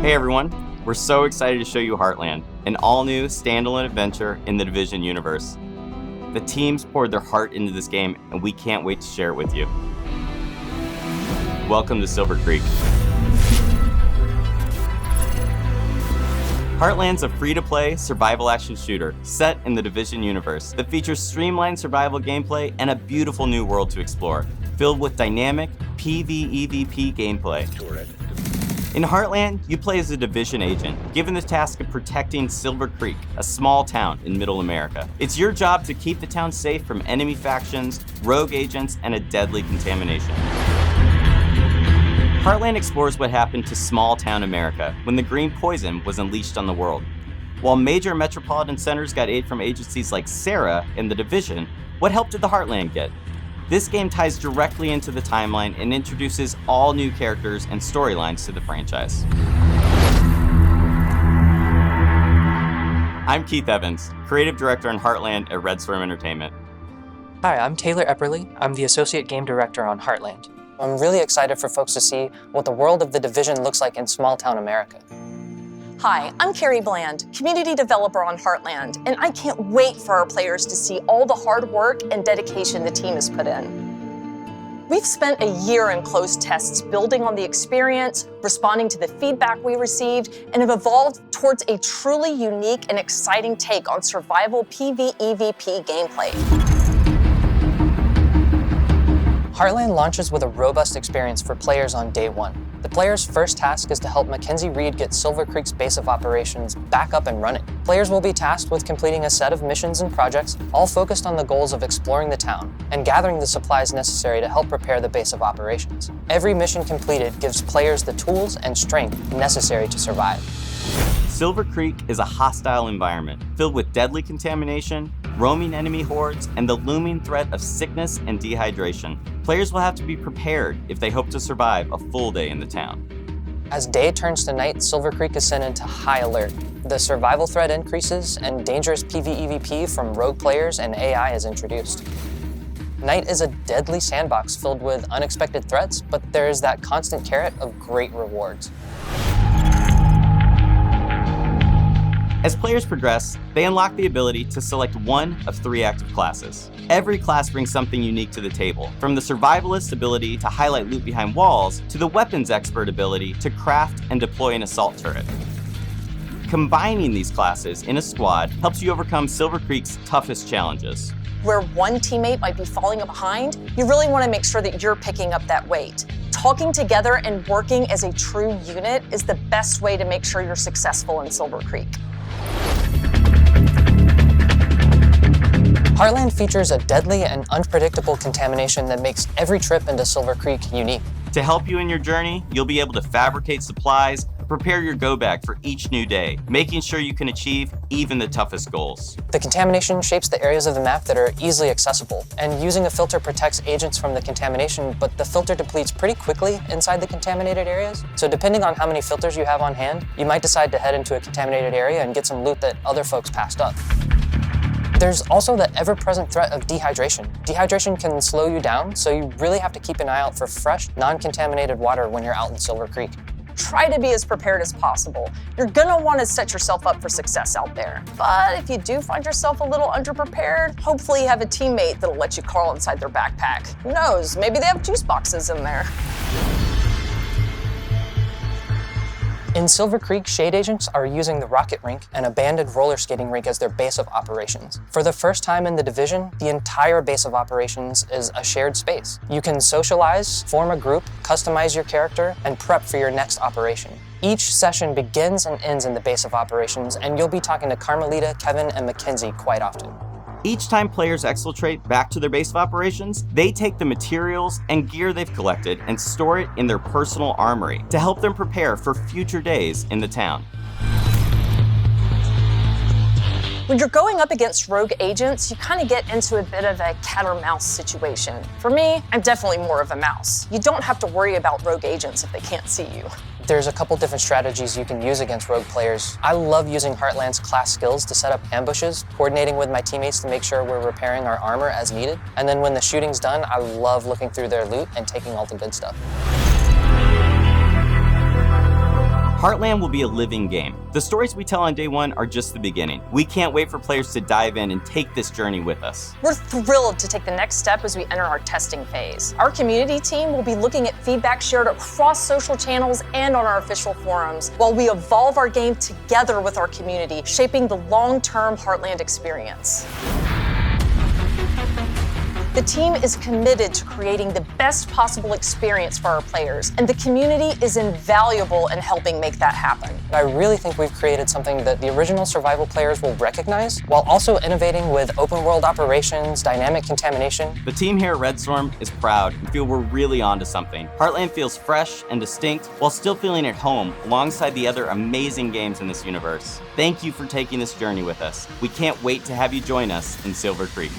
Hey everyone, we're so excited to show you Heartland, an all-new standalone adventure in the Division universe. The teams poured their heart into this game, and we can't wait to share it with you. Welcome to Silver Creek. Heartland's a free-to-play survival action shooter set in the Division universe that features streamlined survival gameplay and a beautiful new world to explore, filled with dynamic PvEvP gameplay. In Heartland, you play as a Division agent, given the task of protecting Silver Creek, a small town in Middle America. It's your job to keep the town safe from enemy factions, rogue agents, and a deadly contamination. Heartland explores what happened to small town America when the green poison was unleashed on the world. While major metropolitan centers got aid from agencies like SARA and the Division, what help did the Heartland get? This game ties directly into the timeline and introduces all new characters and storylines to the franchise. I'm Keith Evans, Creative Director in Heartland at Red Storm Entertainment. Hi, I'm Taylor Epperly. I'm the Associate Game Director on Heartland. I'm really excited for folks to see what the world of the Division looks like in small-town America. Hi, I'm Carrie Bland, Community Developer on Heartland, and I can't wait for our players to see all the hard work and dedication the team has put in. We've spent a year in closed tests building on the experience, responding to the feedback we received, and have evolved towards a truly unique and exciting take on survival PvEvP gameplay. Heartland launches with a robust experience for players on day one. The player's first task is to help Mackenzie Reed get Silver Creek's base of operations back up and running. Players will be tasked with completing a set of missions and projects, all focused on the goals of exploring the town and gathering the supplies necessary to help prepare the base of operations. Every mission completed gives players the tools and strength necessary to survive. Silver Creek is a hostile environment filled with deadly contamination, roaming enemy hordes, and the looming threat of sickness and dehydration. Players will have to be prepared if they hope to survive a full day in the town. As day turns to night, Silver Creek is sent into high alert. The survival threat increases, and dangerous PvEvP from rogue players and AI is introduced. Night is a deadly sandbox filled with unexpected threats, but there is that constant carrot of great rewards. As players progress, they unlock the ability to select one of 3 active classes. Every class brings something unique to the table, from the survivalist ability to highlight loot behind walls, to the weapons expert ability to craft and deploy an assault turret. Combining these classes in a squad helps you overcome Silver Creek's toughest challenges. Where one teammate might be falling behind, you really want to make sure that you're picking up that weight. Talking together and working as a true unit is the best way to make sure you're successful in Silver Creek. Heartland features a deadly and unpredictable contamination that makes every trip into Silver Creek unique. To help you in your journey, you'll be able to fabricate supplies, prepare your go bag for each new day, making sure you can achieve even the toughest goals. The contamination shapes the areas of the map that are easily accessible, and using a filter protects agents from the contamination, but the filter depletes pretty quickly inside the contaminated areas. So depending on how many filters you have on hand, you might decide to head into a contaminated area and get some loot that other folks passed up. There's also the ever-present threat of dehydration. Dehydration can slow you down, so you really have to keep an eye out for fresh, non-contaminated water when you're out in Silver Creek. Try to be as prepared as possible. You're gonna want to set yourself up for success out there. But if you do find yourself a little underprepared, hopefully you have a teammate that'll let you crawl inside their backpack. Who knows, maybe they have juice boxes in there. In Silver Creek, Shade Agents are using the rocket rink and abandoned roller skating rink as their base of operations. For the first time in the Division, the entire base of operations is a shared space. You can socialize, form a group, customize your character, and prep for your next operation. Each session begins and ends in the base of operations, and you'll be talking to Carmelita, Kevin, and Mackenzie quite often. Each time players exfiltrate back to their base of operations, they take the materials and gear they've collected and store it in their personal armory to help them prepare for future days in the town. When you're going up against rogue agents, you kind of get into a bit of a cat or mouse situation. For me, I'm definitely more of a mouse. You don't have to worry about rogue agents if they can't see you. There's a couple different strategies you can use against rogue players. I love using Heartland's class skills to set up ambushes, coordinating with my teammates to make sure we're repairing our armor as needed. And then when the shooting's done, I love looking through their loot and taking all the good stuff. Heartland will be a living game. The stories we tell on day one are just the beginning. We can't wait for players to dive in and take this journey with us. We're thrilled to take the next step as we enter our testing phase. Our community team will be looking at feedback shared across social channels and on our official forums, while we evolve our game together with our community, shaping the long-term Heartland experience. The team is committed to creating the best possible experience for our players, and the community is invaluable in helping make that happen. I really think we've created something that the original survival players will recognize, while also innovating with open world operations, dynamic contamination. The team here at Red Storm is proud and feel we're really onto something. Heartland feels fresh and distinct while still feeling at home alongside the other amazing games in this universe. Thank you for taking this journey with us. We can't wait to have you join us in Silver Creek.